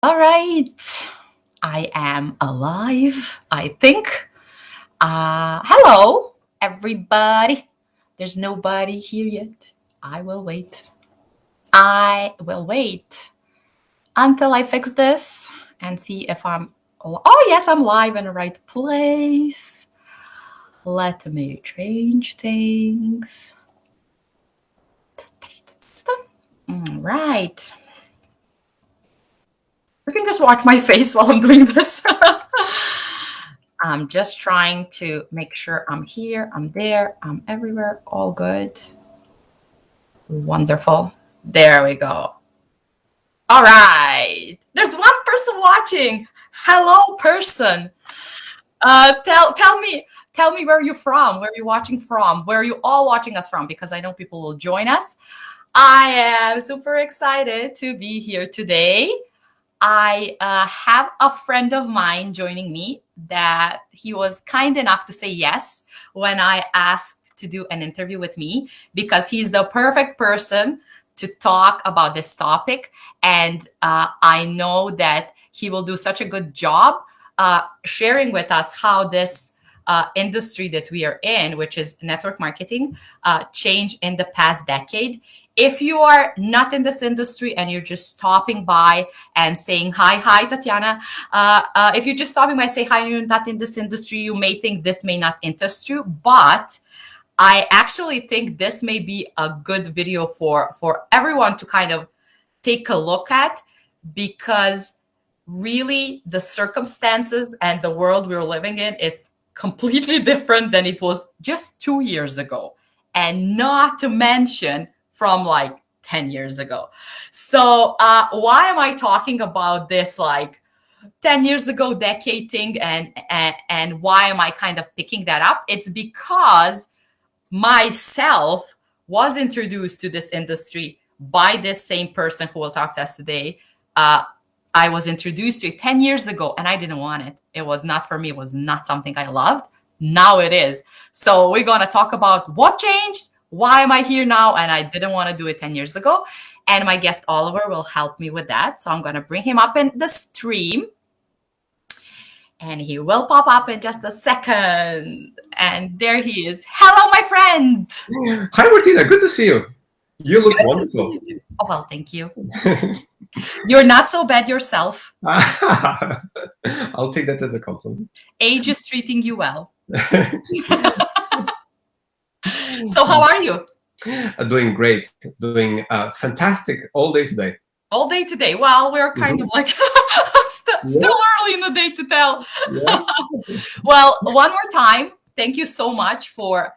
All right. I am alive, I think. Hello, everybody. There's nobody here yet. I will wait. I will wait until I fix this and see if I'm. Oh, yes, I'm live in the right place. Let me change things. All right. You can just watch my face while I'm doing this. I'm just trying to make sure I'm here, I'm there, I'm everywhere, all good. Wonderful. There we go. All right. There's one person watching. Hello, person. Tell me where you're from, where you're watching from, where you all watching us from, because I know people will join us. I am super excited to be here today. I have a friend of mine joining me that he was kind enough to say yes when I asked to do an interview with me, because he's the perfect person to talk about this topic. And I know that he will do such a good job sharing with us how this industry that we are in, which is network marketing, changed in the past decade. If you are not in this industry and you're just stopping by and saying, hi, Tatiana. If you're just stopping by, say hi, you're not in this industry, you may think this may not interest you, but I actually think this may be a good video for everyone to kind of take a look at, because really the circumstances and the world we're living in, it's completely different than it was just 2 years ago. And not to mention from like 10 years ago. So why am I talking about this like 10 years ago decade thing, and why am I kind of picking that up? It's because myself was introduced to this industry by this same person who will talk to us today. I was introduced to it 10 years ago and I didn't want it. It was not for me. It was not something I loved. Now it is. So we're going to talk about what changed. Why am I here now? And I didn't want to do it 10 years ago. And my guest, Oliver, will help me with that. So I'm going to bring him up in the stream. And he will pop up in just a second. And there he is. Hello, my friend. Hi, Martina. Good to see you. You look wonderful. You oh, well, thank you. You're not so bad yourself. I'll take that as a compliment. Age is treating you well. So how are you? Doing great. Doing fantastic all day today. All day today. Well, we're kind of like still early in the day to tell. Yeah. Well, one more time, thank you so much for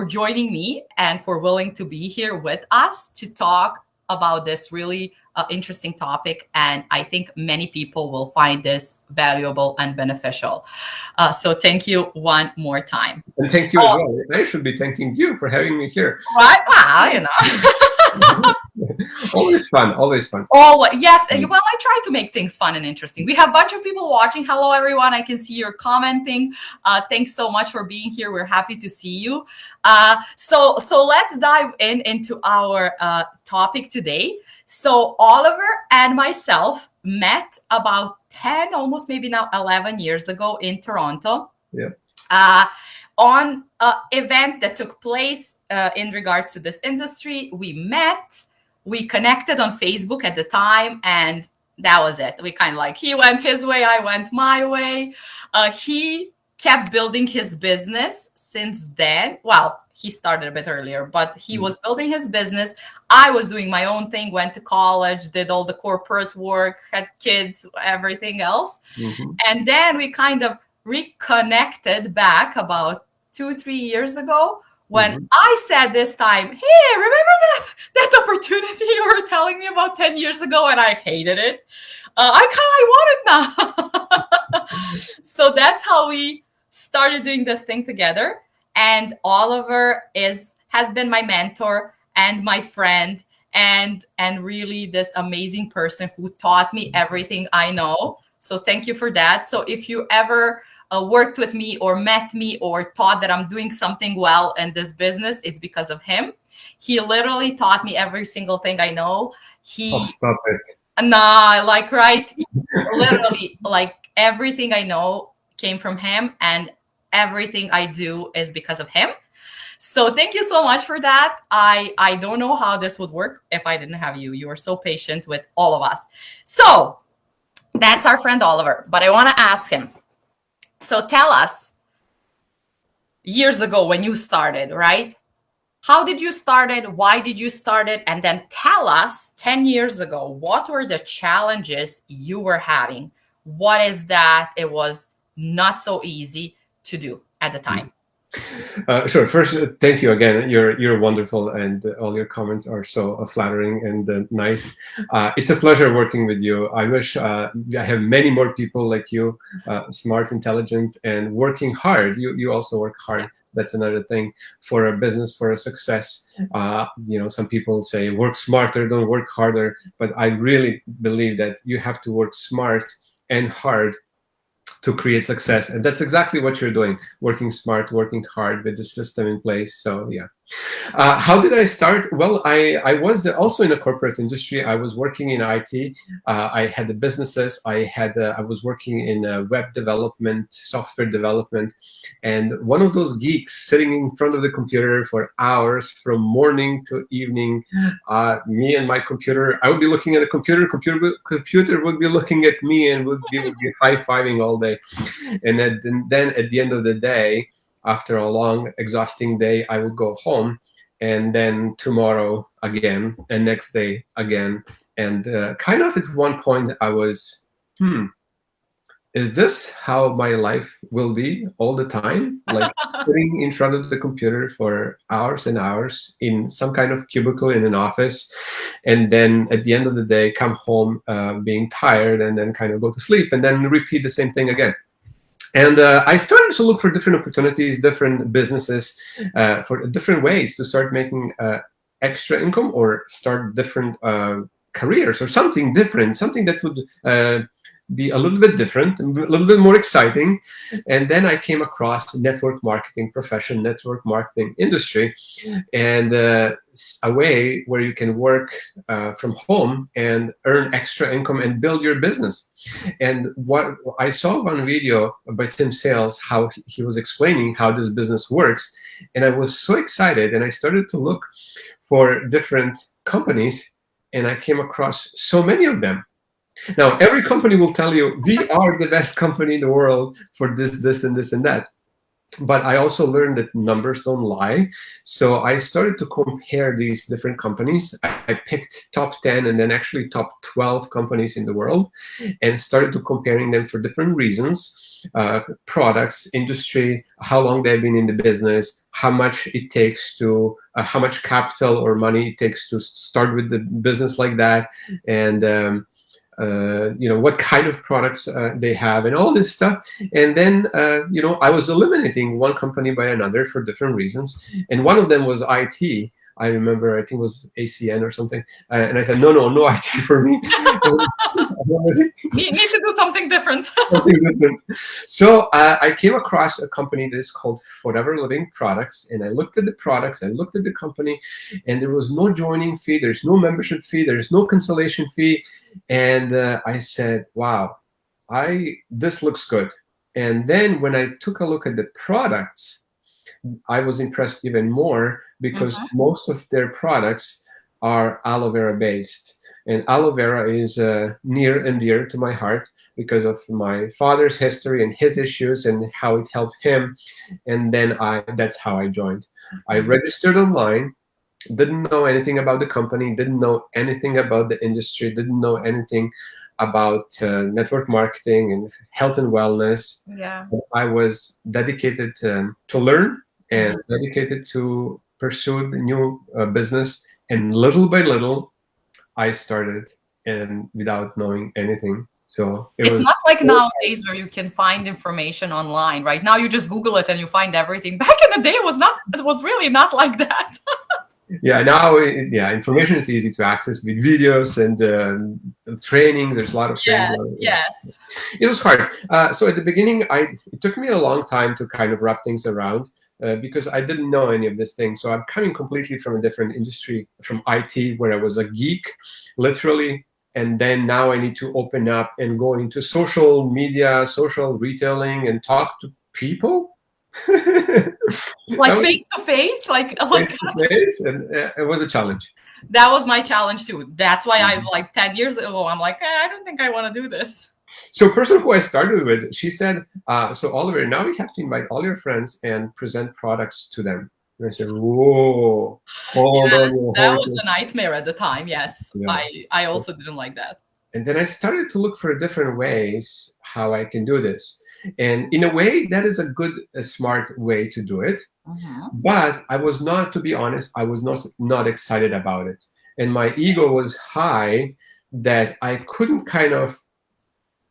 joining me and for willing to be here with us to talk about this really interesting topic. And I think many people will find this valuable and beneficial. So thank you one more time. And thank you as well. I should be thanking you for having me here. Right? Well, you know. Always fun. Always fun. Oh, yes. Well, I try to make things fun and interesting. We have a bunch of people watching. Hello, everyone. I can see you're commenting. Thanks so much for being here. We're happy to see you. So let's dive into our topic today. So Oliver and myself met about 10, almost maybe now 11 years ago in Toronto. Yeah. On an event that took place in regards to this industry. We met. We connected on Facebook at the time, and that was it. We kind of like, he went his way, I went my way. He kept building his business since then. Well, he started a bit earlier, but he was building his business. I was doing my own thing, went to college, did all the corporate work, had kids, everything else. And then we kind of reconnected back about 2-3 years ago, when I said this time, hey, remember that opportunity you were telling me about 10 years ago? And I hated it. I want it now. So that's how we started doing this thing together. And Oliver has been my mentor and my friend, and really this amazing person who taught me everything I know. So thank you for that. So if you ever worked with me or met me or thought that I'm doing something well in this business, it's because of him. He literally taught me every single thing I know. Oh, stop it. Nah, like, right, literally, like, everything I know came from him, and everything I do is because of him. So thank you so much for that. I don't know how this would work if I didn't have you. You were so patient with all of us. So that's our friend Oliver. But I want to ask him. So tell us, years ago when you started, right? How did you start it? Why did you start it? And then tell us 10 years ago, what were the challenges you were having? What is that it was not so easy to do at the time? Sure. First, thank you again. You're wonderful, and all your comments are so flattering and nice. It's a pleasure working with you. I wish I have many more people like you, smart, intelligent, and working hard. You also work hard. That's another thing for a business, for a success. Some people say work smarter, don't work harder, but I really believe that you have to work smart and hard to create success, and that's exactly what you're doing, working smart, working hard with the system in place. So yeah. How did I start? Well, I was also in a corporate industry. I was working in IT. I had the businesses. I was working in web development, software development, and one of those geeks sitting in front of the computer for hours from morning to evening. Me and my computer. I would be looking at a computer. Computer would be looking at me and would be high-fiving all day. And then at the end of the day, after a long, exhausting day, I would go home, and then tomorrow again, and next day again. And kind of at one point, I was, is this how my life will be all the time? Like sitting in front of the computer for hours and hours in some kind of cubicle in an office, and then at the end of the day, come home being tired, and then kind of go to sleep, and then repeat the same thing again. And I started to look for different opportunities, different businesses, for different ways to start making extra income or start different careers or something different, something that would be a little bit different, a little bit more exciting. And then I came across network marketing profession, network marketing industry, and a way where you can work from home and earn extra income and build your business. And what I saw one video by Tim Sales, how he was explaining how this business works, and I was so excited, and I started to look for different companies, and I came across so many of them. Now, every company will tell you, we are the best company in the world for this, this, and this, and that. But I also learned that numbers don't lie. So I started to compare these different companies. I picked top 10 and then actually top 12 companies in the world and started to comparing them for different reasons. Products, industry, how long they've been in the business, how much it takes to, how much capital or money it takes to start with the business like that. And what kind of products they have and all this stuff. And then, I was eliminating one company by another for different reasons. And one of them was IT. I remember, I think it was ACN or something. And I said, no IT for me. Need to do something different. Something different. So I came across a company that is called Forever Living Products, and I looked at the products, I looked at the company, and there was no joining fee, there's no membership fee, there's no cancellation fee, and I said, wow, this looks good. And then when I took a look at the products, I was impressed even more because most of their products are aloe vera based. And aloe vera is near and dear to my heart because of my father's history and his issues and how it helped him. And then that's how I joined. I registered online, didn't know anything about the company, didn't know anything about the industry, didn't know anything about network marketing and health and wellness. Yeah. I was dedicated to learn and dedicated to pursue the new business. And little by little, I started, and without knowing anything. So it's not like nowadays where you can find information online. Right now, you just Google it and you find everything. Back in the day, it was really not like that. Yeah, now, information is easy to access with videos and training. There's a lot of training. Yes. It was hard. So at the beginning, it took me a long time to kind of wrap things around because I didn't know any of this thing. So I'm coming completely from a different industry, from IT, where I was a geek, literally and then now I need to open up and go into social media, social retailing, and talk to people. Like face to face, like And it was a challenge. that was my challenge too. That's why I like 10 years ago, I'm like, I don't think I want to do this. So person who I started with, she said, so Oliver, now we have to invite all your friends and present products to them. And I said, whoa, hold Yes, on your that was horses. a nightmare at the time. Yes, Yeah. I also didn't like that. And then I started to look for different ways how I can do this. And in a way, that is a smart way to do it. But I was not, to be honest, I was not excited about it. And my ego was high that I couldn't kind of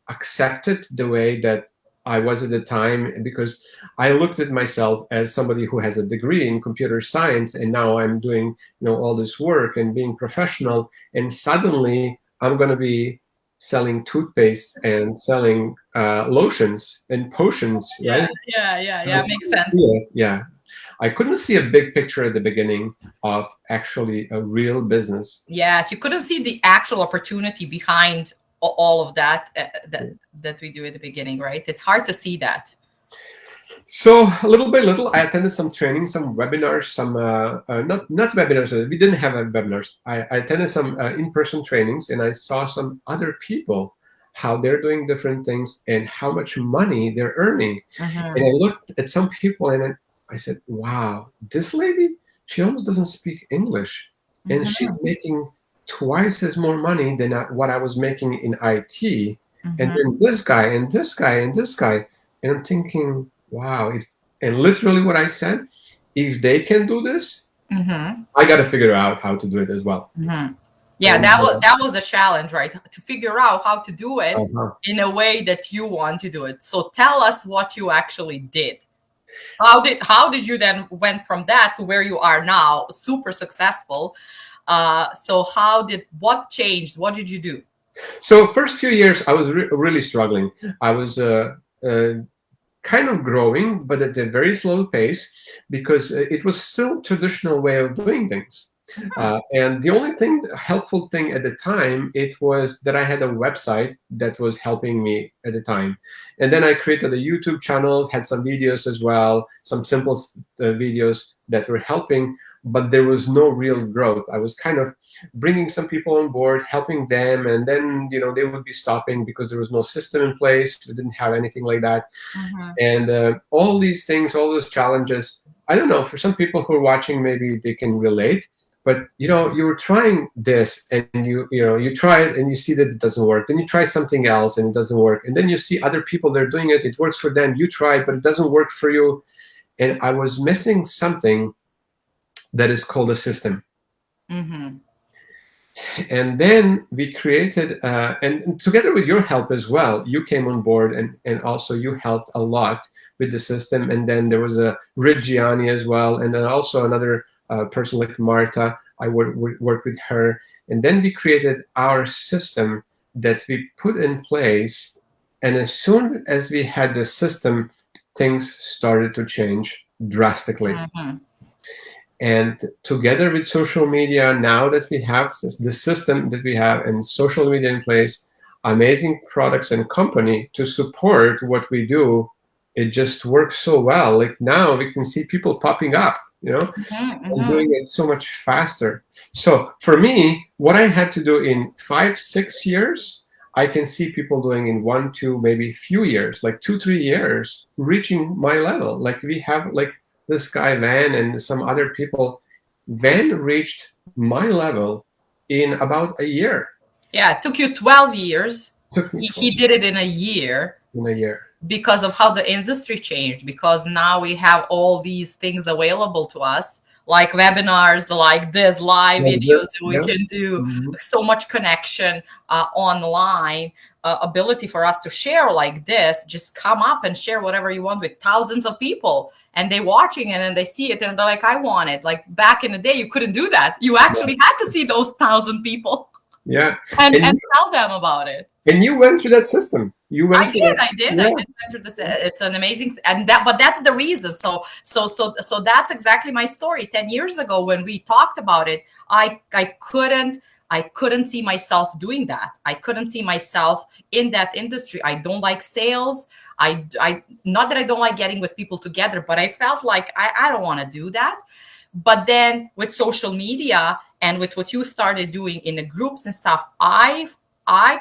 accept it the way that I was at the time, because I looked at myself as somebody who has a degree in computer science, and now I'm doing all this work and being professional, and suddenly I'm going to be selling toothpaste and selling lotions and potions, right? Yeah, makes sense. Yeah. I couldn't see a big picture at the beginning of actually a real business. Yes, you couldn't see the actual opportunity behind all of that that we do at the beginning, right? It's hard to see that. So little by little, I attended some training, some webinars, some not webinars. We didn't have webinars. I attended some in-person trainings, and I saw some other people, how they're doing different things and how much money they're earning. And I looked at some people, and I said, wow, this lady, she almost doesn't speak English, and she's making twice as more money than what I was making in IT. And then this guy and this guy and this guy, and I'm thinking, wow. And literally what I said, if they can do this, I got to figure out how to do it as well. Yeah, and that was the challenge, right? To figure out how to do it in a way that you want to do it. So tell us what you actually did. How did you then went from that to where you are now, super successful? So what changed? What did you do? So first few years, I was really struggling. I was kind of growing, but at a very slow pace, because it was still traditional way of doing things. And the only helpful thing at the time, it was that I had a website that was helping me at the time. And then I created a YouTube channel, had some videos as well, some simple videos that were helping, but there was no real growth. I was kind of bringing some people on board, helping them, and then they would be stopping because there was no system in place. We didn't have anything like that. And all these things, all those challenges, I don't know, for some people who are watching, maybe they can relate. But you were trying this, and you try it, and you see that it doesn't work. Then you try something else, and it doesn't work. And then you see other people, they're doing it. It works for them. You try it, but it doesn't work for you. And I was missing something that is called a system. And then we created, and together with your help as well, you came on board, and also you helped a lot with the system. And then there was a Reggiani as well, and then also another person like Marta. I worked with her, and then we created our system that we put in place. And as soon as we had the system, things started to change drastically. And together with social media, now that we have the system that we have and social media in place, amazing products and company to support what we do, it just works so well. Like now we can see people popping up, and doing it so much faster. So for me, what I had to do in 5-6 years, I can see people doing in 1, 2, maybe few years, like 2-3 years, reaching my level. Like we have this guy Van and some other people. Van reached my level in about a year. Yeah, it took you 12 years. He did it in a year. Because of how the industry changed, because now we have all these things available to us, like webinars, like this live videos that we can do, so much connection online, ability for us to share like this, just come up and share whatever you want with thousands of people, and they watching it and they see it and they're like, I want it. Like back in the day, you couldn't do that. You actually had to see those 1,000 people. Yeah. And tell them about it. And you went through that system. I did went through this. It's an amazing, but that's the reason. So that's exactly my story. 10 years ago when we talked about it, I couldn't I couldn't see myself doing that. I couldn't see myself in that industry. I don't like sales. I not that I don't like getting with people together, but I felt like I don't want to do that. But then with social media and with what you started doing in the groups and stuff, I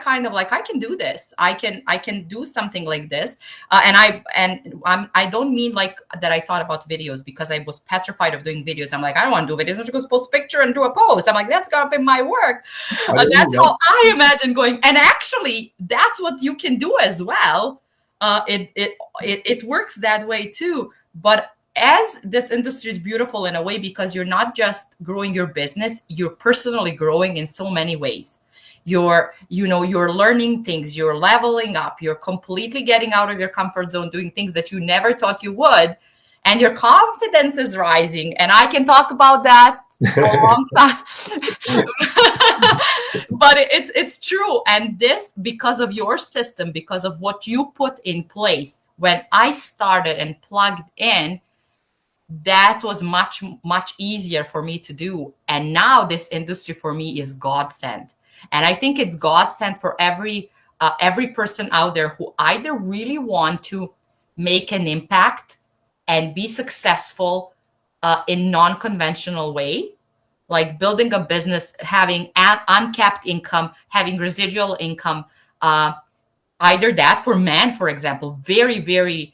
kind of like, I can do this. I can do something like this. I don't mean like that I thought about videos, because I was petrified of doing videos. I'm like, I don't want to do videos. I'm just going to post a picture and do a post. I'm like, that's going to be my work. That's how I imagine going. And actually, that's what you can do as well. It works that way too. But as this industry is beautiful in a way, because you're not just growing your business, you're personally growing in so many ways. You're learning things, you're leveling up, you're completely getting out of your comfort zone, doing things that you never thought you would, and your confidence is rising. And I can talk about that a long time. But it's true. And this, because of your system, because of what you put in place when I started and plugged in, that was much, much easier for me to do. And now this industry for me is godsend. And I think it's godsend for every person out there who either really want to make an impact and be successful in non-conventional way, like building a business, having uncapped income, having residual income. Either that, for men, for example, very, very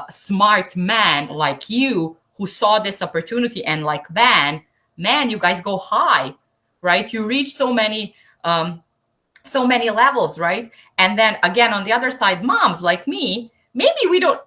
smart man like you who saw this opportunity, and like man, you guys go high, right? You reach so many levels, right? And then again, on the other side, moms like me, maybe we don't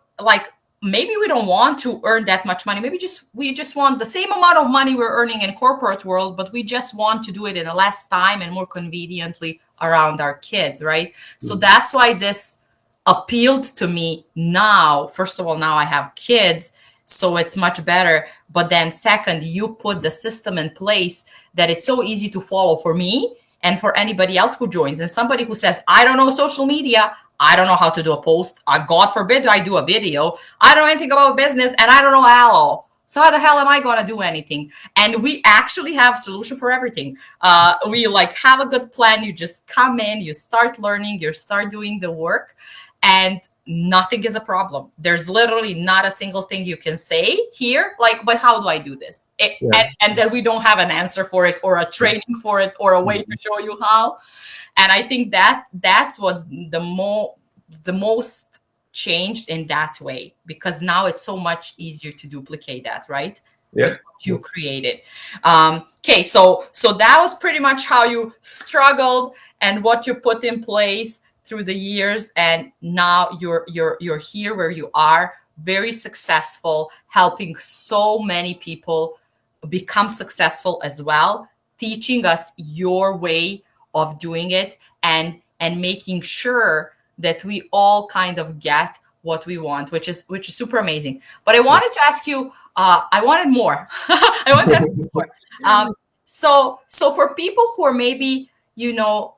want to earn that much money. Maybe we just want the same amount of money we're earning in corporate world, but we just want to do it in a less time and more conveniently around our kids, right? So that's why this appealed to me now. First of all, now I have kids, so it's much better. But then second, you put the system in place that it's so easy to follow for me and for anybody else who joins. And somebody who says, I don't know social media, I don't know how to do a post, God forbid I do a video, I don't know anything about business, and I don't know Allo. So how the hell am I going to do anything? And we actually have a solution for everything. We like have a good plan. You just come in, you start learning, you start doing the work, and nothing is a problem. There's literally not a single thing you can say here, like, but how do I do this? And then we don't have an answer for it, or a training for it, or a way to show you how. And I think that's what the most changed in that way, because now it's so much easier to duplicate that, right? Yeah. With what you created. Okay, so that was pretty much how you struggled and what you put in place through the years, and now you're here where you are, very successful, helping so many people become successful as well, teaching us your way of doing it, and making sure that we all kind of get what we want, which is super amazing. But I wanted to ask you, I wanted more. I wanted to ask you more. So for people who are maybe,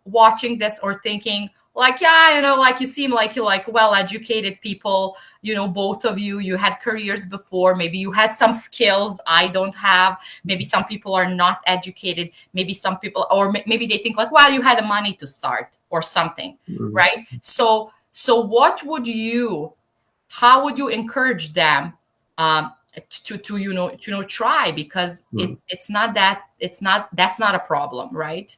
watching this or thinking like, yeah, like you seem like you're like well-educated people, both of you had careers before, maybe you had some skills I don't have, maybe some people are not educated, maybe some people, or maybe they think like, well, you had the money to start or something, right? So how would you encourage them to try, because that's not a problem, right?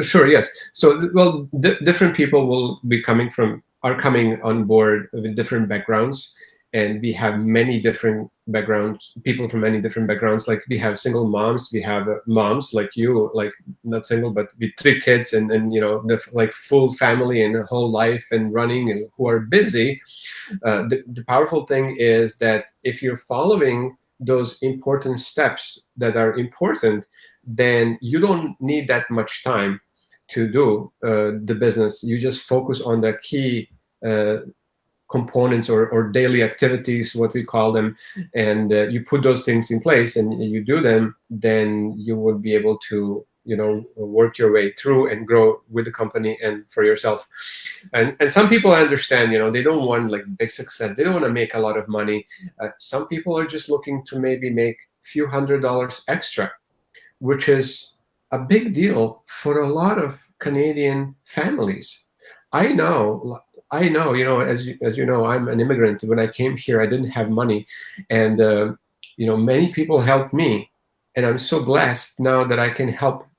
Sure. Yes. So, well, different people are coming on board with different backgrounds, and we have many different backgrounds, people from many different backgrounds. Like we have single moms, we have moms like you, like not single, but with 3 kids, and the like full family and a whole life and running, and who are busy. The powerful thing is that if you're following those important steps that are important, then you don't need that much time to do the business. You just focus on the key components or daily activities, what we call them, and you put those things in place and you do them, then you will be able to work your way through and grow with the company and for yourself. And some people understand, they don't want like big success, they don't want to make a lot of money. Some people are just looking to maybe make a few $100s extra, which is a big deal for a lot of Canadian families. I know, as you know, I'm an immigrant. When I came here, I didn't have money, and many people helped me, and I'm so blessed now that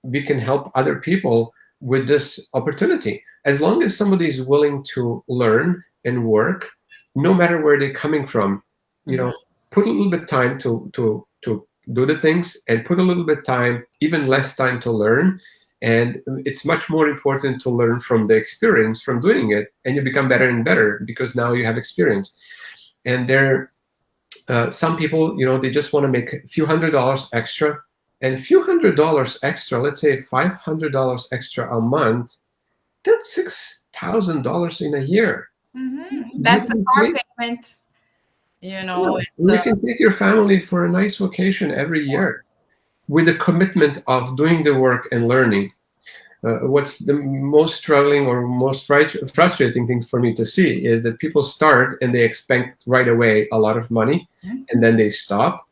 we can help other people with this opportunity. As long as somebody is willing to learn and work, no matter where they're coming from, put a little bit time to do the things, and put a little bit time, even less time, to learn. And it's much more important to learn from the experience from doing it, and you become better and better because now you have experience. And some people, they just want to make a few $100s extra, and a few $100s extra, let's say $500 extra a month, that's $6,000 in a year. That's a car payment. You can take your family for a nice vacation every year with the commitment of doing the work and learning. What's the most struggling or most frustrating thing for me to see is that people start and they expect right away a lot of money, and then they stop.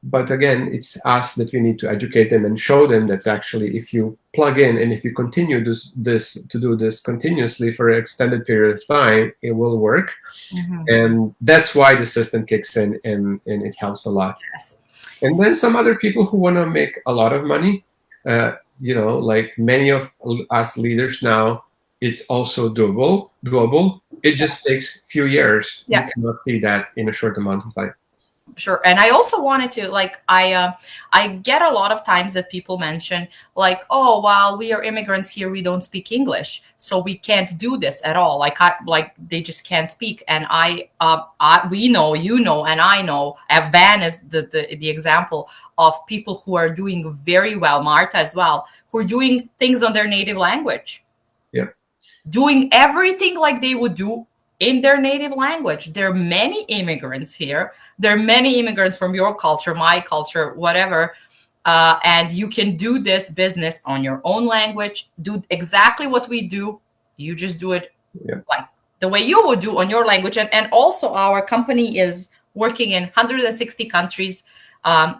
But again, it's us that we need to educate them and show them that actually, if you plug in and if you continue to do this continuously for an extended period of time, it will work. And that's why the system kicks in, and it helps a lot. Yes. And then some other people who want to make a lot of money, like many of us leaders now, it's also doable. It just takes a few years. Yeah. You cannot see that in a short amount of time. Sure. And I also wanted to, I get a lot of times that people mention, like, oh, well, we are immigrants here, we don't speak English, so we can't do this at all. Like they just can't speak. And we know, and I know, Van is the example of people who are doing very well, Marta as well, who are doing things on their native language. Yeah. Doing everything like they would do in their native language. There are many immigrants here. There are many immigrants from your culture, my culture, whatever. And you can do this business on your own language, do exactly what we do. You just do it like the way you would do on your language. And also our company is working in 160 countries.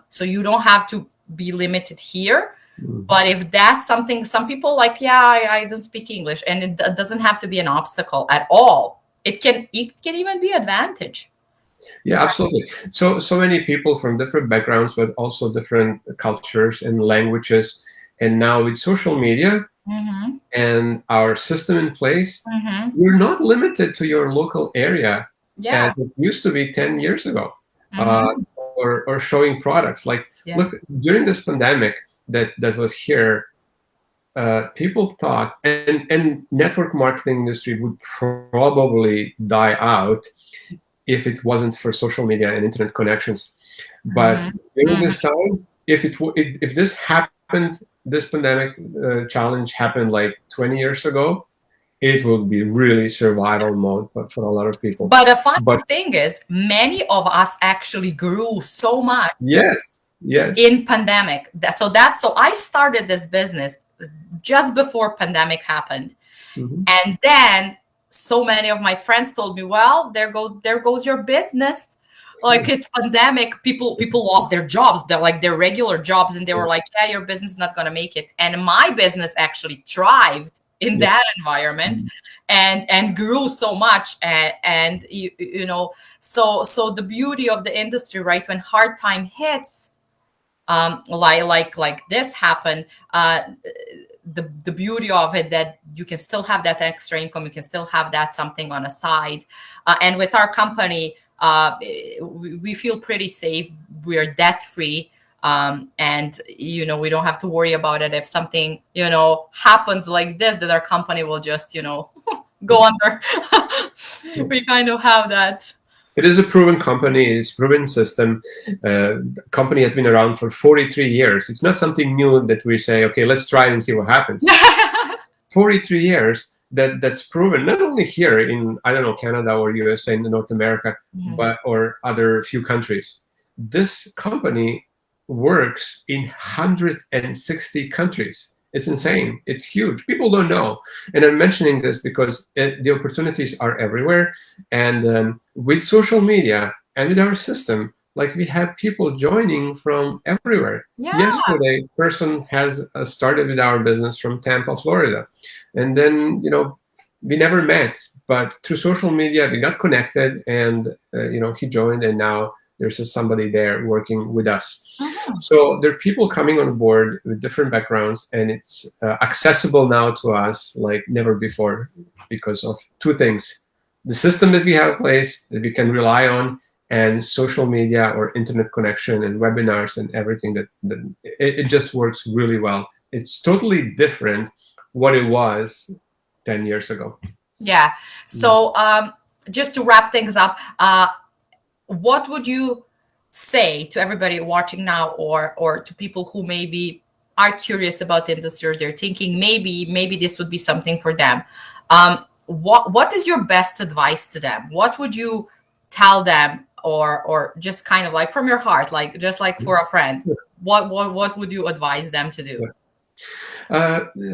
So you don't have to be limited here. But if that's something, some people like, I don't speak English, and it doesn't have to be an obstacle at all. It can even be advantage. Yeah, absolutely. So many people from different backgrounds, but also different cultures and languages. And now with social media and our system in place, you're not limited to your local area as it used to be 10 years ago. Or showing products. Look, during this pandemic that was here, people thought, and network marketing industry would probably die out if it wasn't for social media and internet connections. But during this time, if this happened, this pandemic challenge happened like 20 years ago, it would be really survival mode for a lot of people. But the funny thing is, many of us actually grew so much. Yes. In pandemic. So I started this business just before pandemic happened. And then so many of my friends told me, well, there goes your business. Like, it's pandemic. People lost their jobs. They're like their regular jobs. And they were like, yeah, your business is not going to make it. And my business actually thrived in that environment and grew so much. And so the beauty of the industry, right? When hard time hits, like this happened, the beauty of it, that you can still have that extra income, you can still have that something on a side. And with our company, we feel pretty safe. We're debt free. And we don't have to worry about it if something happens like this, that our company will just go under. We kind of have that. It is a proven company. It's a proven system. The company has been around for 43 years. It's not something new that we say, okay, let's try it and see what happens. 43 years that's proven, not only here in, I don't know, Canada or USA in North America, or other few countries. This company works in 160 countries. It's insane. It's huge. People don't know. And I'm mentioning this because the opportunities are everywhere. And with social media and with our system, Like we have people joining from everywhere. Yeah. Yesterday, person has started with our business from Tampa, Florida. And then, we never met, but through social media, we got connected and, he joined, and now there's just somebody there working with us. So there are people coming on board with different backgrounds, and it's accessible now to us like never before because of two things: the system that we have in place that we can rely on, and social media or internet connection and webinars and everything that it just works really well. It's totally different what it was 10 years ago. Yeah. So just to wrap things up, what would you say to everybody watching now, or to people who maybe are curious about the industry, or they're thinking maybe this would be something for them? What is your best advice to them? What would you tell them, or just kind of like from your heart, like just like for a friend? What would you advise them to do?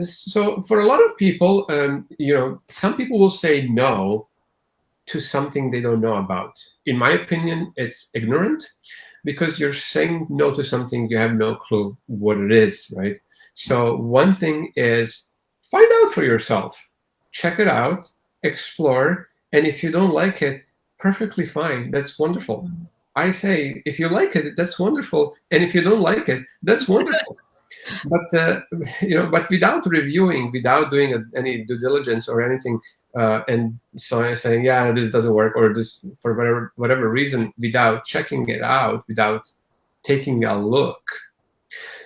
So for a lot of people, some people will say no to something they don't know about. In my opinion, it's ignorant, because you're saying no to something you have no clue what it is, right? So one thing is find out for yourself, check it out, explore, and if you don't like it, perfectly fine. That's wonderful. I say, if you like it, that's wonderful, and if you don't like it, that's wonderful. But without reviewing, without doing any due diligence or anything, and so I'm saying, yeah, this doesn't work, or this for whatever reason, without checking it out, without taking a look.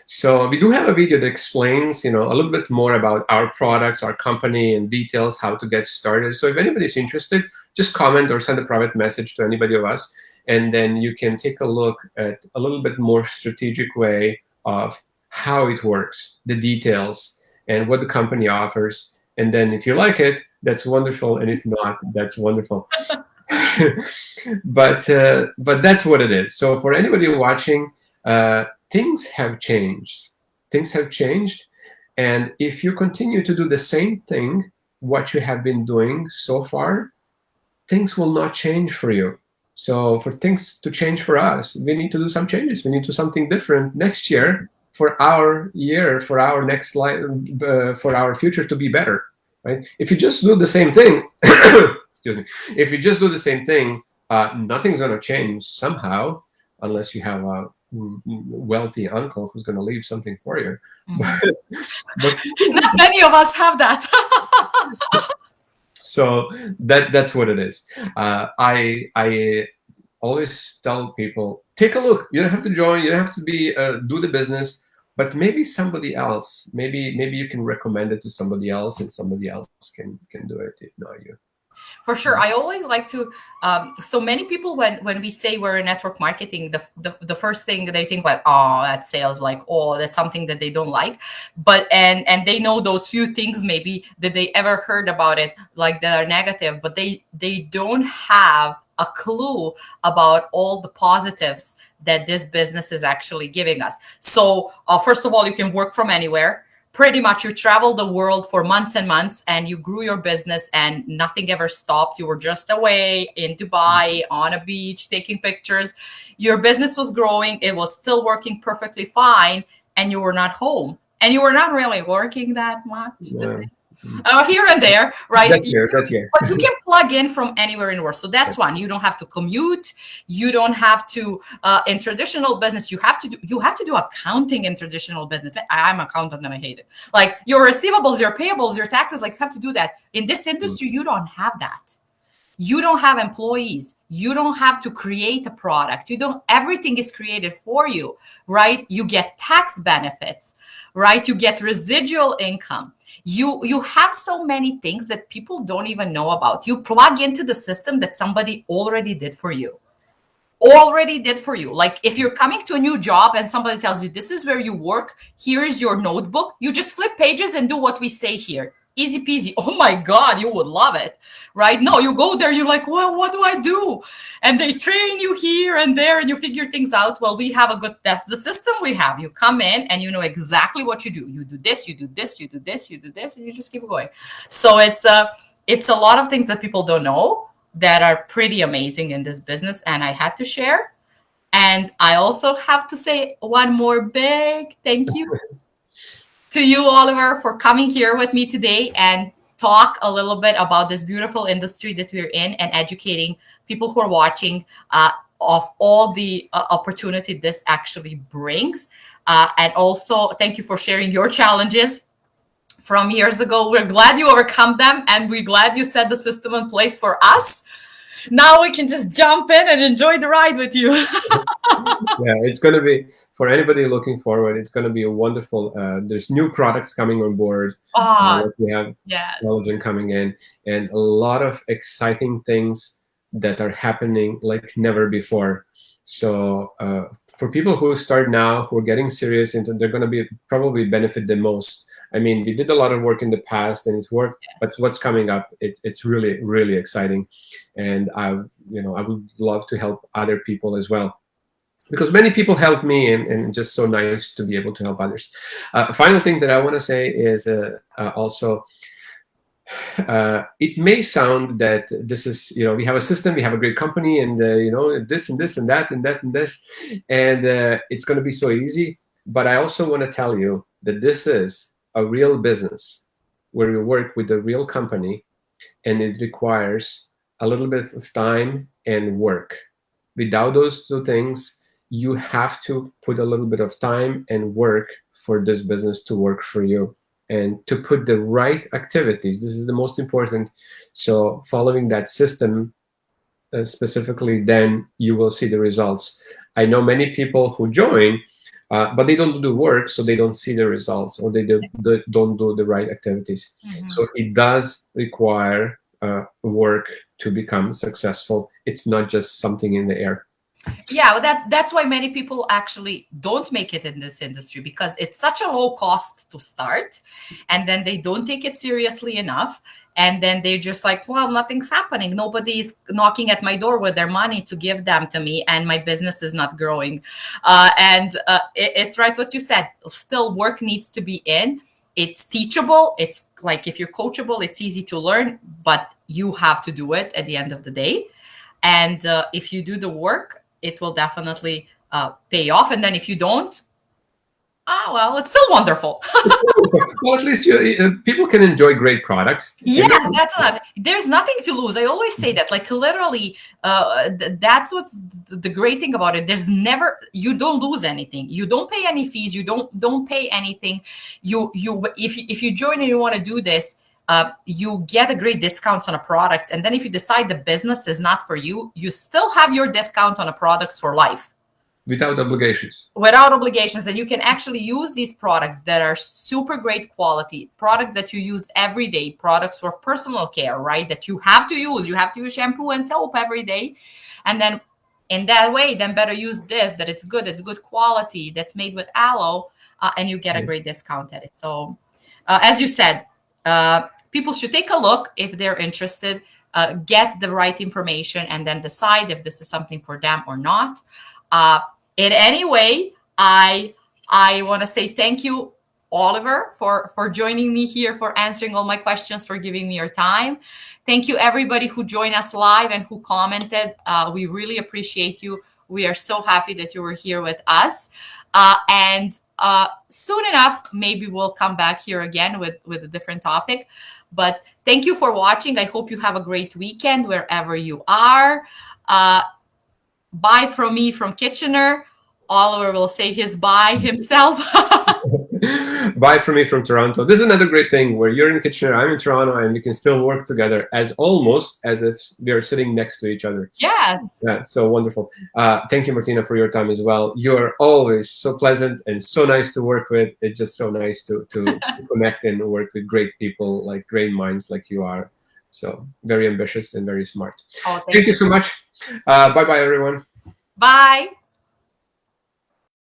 So we do have a video that explains, a little bit more about our products, our company, and details how to get started. So if anybody's interested, just comment or send a private message to anybody of us, and then you can take a look at a little bit more strategic way of how it works, the details, and what the company offers. And then if you like it, that's wonderful, and if not, that's wonderful. But that's what it is. So for anybody watching, things have changed. Things have changed, and if you continue to do the same thing, what you have been doing so far, things will not change for you. So for things to change for us, we need to do some changes. We need to do something different next year, for our year, for our next life, for our future to be better, right? If you just do the same thing, excuse me, if you just do the same thing, nothing's going to change somehow, unless you have a wealthy uncle who's going to leave something for you. But not many of us have that. So that's what it is. I always tell people, take a look. You don't have to join. You don't have to be do the business. But maybe somebody else, maybe you can recommend it to somebody else, and somebody else can do it, if not you. For sure. I always like to, so many people, when we say we're in network marketing, the first thing they think like, oh, that's sales, like, oh, that's something that they don't like. But, and they know those few things maybe that they ever heard about it, like that are negative, but they don't have a clue about all the positives that this business is actually giving us. So first of all, you can work from anywhere. Pretty much you traveled the world for months and months, and you grew your business, and nothing ever stopped. You were just away in Dubai on a beach taking pictures. Your business was growing. It was still working perfectly fine, and you were not home, and you were not really working that much. Yeah. Here and there, right? That's here. But you can plug in from anywhere in the world. So that's one. You don't have to commute. You don't have to in traditional business. You have to do accounting in traditional business. I'm an accountant and I hate it. Like your receivables, your payables, your taxes. Like you have to do that. In this industry, you don't have that. You don't have employees. You don't have to create a product. Everything is created for you, right? You get tax benefits, right? You get residual income. You have so many things that people don't even know about. You plug into the system that somebody already did for you. Like if you're coming to a new job and somebody tells you, this is where you work, here is your notebook, you just flip pages and do what we say here. Easy peasy. Oh my God, you would love it, right? No, you go there, you're like, well, what do I do? And they train you here and there and you figure things out. Well, that's the system we have. You come in and you know exactly what you do. You do this, you do this, you do this, you do this, and you just keep going. So it's a lot of things that people don't know that are pretty amazing in this business. And I had to share And I also have to say one more big thank you to you, Oliver, for coming here with me today and talk a little bit about this beautiful industry that we're in and educating people who are watching of all the opportunity this actually brings. And also, thank you for sharing your challenges from years ago. We're glad you overcome them, and we're glad you set the system in place for us. Now we can just jump in and enjoy the ride with you. Yeah, it's going to be, for anybody looking forward, it's going to be a wonderful, there's new products coming on board. Like we have Yes. 𝐸𝐸 coming in, and a lot of exciting things that are happening like never before. So for people who start now, who are getting serious into, they're going to be probably benefit the most. I mean, we did a lot of work in the past and it's worked, Yes. but what's coming up, it's really, really exciting. And I would love to help other people as well, because many people help me, and just so nice to be able to help others. Final thing that I want to say is also, it may sound that this is, we have a system, we have a great company, and this and this and that and that and this, and it's going to be so easy. But I also want to tell you that this is a real business where you work with a real company, and it requires a little bit of time and work. Without those two things, you have to put a little bit of time and work for this business to work for you, and to put the right activities. This is the most important. So following that system specifically, then you will see the results. I know many people who join, but they don't do the work, so they don't see the results, or they don't do the right activities. So it does require work to become successful. It's not just something in the air. Yeah, well, that's why many people actually don't make it in this industry, because it's such a low cost to start, and then they don't take it seriously enough, and then they're just like, well, nothing's happening, nobody's knocking at my door with their money to give them to me, and my business is not growing. It's right what you said. Still, work needs to be in. It's teachable. It's like, if you're coachable, it's easy to learn, but you have to do it at the end of the day. And if you do the work, it will definitely pay off. And then if you don't, well, it's still wonderful. Well, at least people can enjoy great products. Yes, that's not. There's nothing to lose. I always say that. Like, literally, that's what's the great thing about it. There's never, you don't lose anything. You don't pay any fees. You don't pay anything. If you join and you want to do this, you get a great discounts on a product. And then if you decide the business is not for you, you still have your discount on a products for life. Without obligations. Without obligations. And you can actually use these products that are super great quality, products that you use every day, products for personal care, right? That you have to use. You have to use shampoo and soap every day. And then in that way, then better use this, that it's good quality, that's made with aloe, and you get a great discount at it. So as you said, people should take a look if they're interested, get the right information, and then decide if this is something for them or not. In any way, I want to say thank you, Oliver, for joining me here, for answering all my questions, for giving me your time. Thank you, everybody who joined us live and who commented. We really appreciate you. We are so happy that you were here with us. And soon enough, maybe we'll come back here again with a different topic. But thank you for watching. I hope you have a great weekend wherever you are. Bye from me from Kitchener. Oliver will say his bye himself. Bye from me from Toronto. This is another great thing where you're in Kitchener, I'm in Toronto, and we can still work together almost as if we are sitting next to each other. Yes. Yeah, so wonderful. Thank you, Martina, for your time as well. You're always so pleasant and so nice to work with. It's just so nice to connect and work with great people, like great minds like you are. So very ambitious and very smart. Oh, thank you so much. Bye-bye, everyone. Bye.